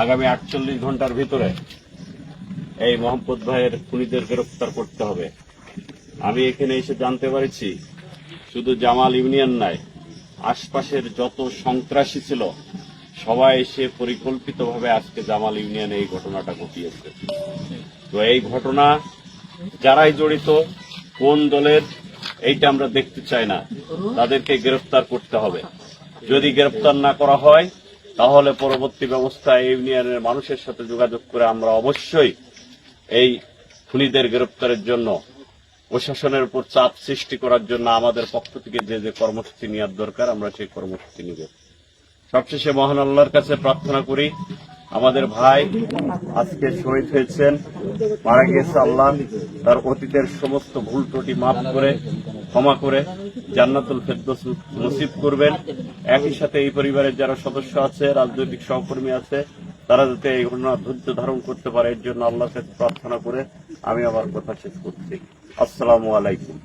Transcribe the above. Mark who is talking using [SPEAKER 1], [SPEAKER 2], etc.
[SPEAKER 1] আগামী 48 ঘন্টার ভিতরে এই মোহাম্মদ ভাইয়ের খুনিদের গ্রেফতার করতে হবে। আমি এখানে এসে জানতে পারছি শুধু জামাল ইউনিয়ন নয়, আশপাশের যত সন্ত্রাসী ছিল সবাই এসে পরিকল্পিতভাবে আজকে জামাল ইউনিয়নে এই ঘটনাটা ঘটিয়েছে। তো এই ঘটনা যারাই জড়িত, কোন দলের, এইটা আমরা দেখতে চাই না, তাদেরকে গ্রেফতার করতে হবে। যদি গ্রেফতার না করা হয় তাহলে পরবর্তী ব্যবস্থায় ইউনিয়নের মানুষের সাথে যোগাযোগ করে আমরা অবশ্যই এই খুনিদের গ্রেফতারের জন্য প্রশাসনের উপর চাপ সৃষ্টি করার জন্য আমাদের পক্ষ থেকে যে যে কর্মসূচি নেওয়ার দরকার আমরা সেই কর্মসূচি নিব। সবশেষে মহান আল্লাহর কাছে প্রার্থনা করি, আমাদের ভাই আজকে শহীদ হয়েছেন, মারা গিয়েছে, আল্লাহ তার অতীতের সমস্ত ভুল ত্রুটি মাফ করে ক্ষমা করে জান্নাতুল ফেরদৌস নসিব করবেন। একই সাথে এই পরিবারের যারা সদস্য আছে, রাজনৈতিক সহকর্মী আছে, তারা যাতে এই ঘটনা ধৈর্য ধারণ করতে পারে এর জন্য আল্লাহর কাছে প্রার্থনা করে আমি আমার কথা শেষ করছি। আসসালামু আলাইকুম।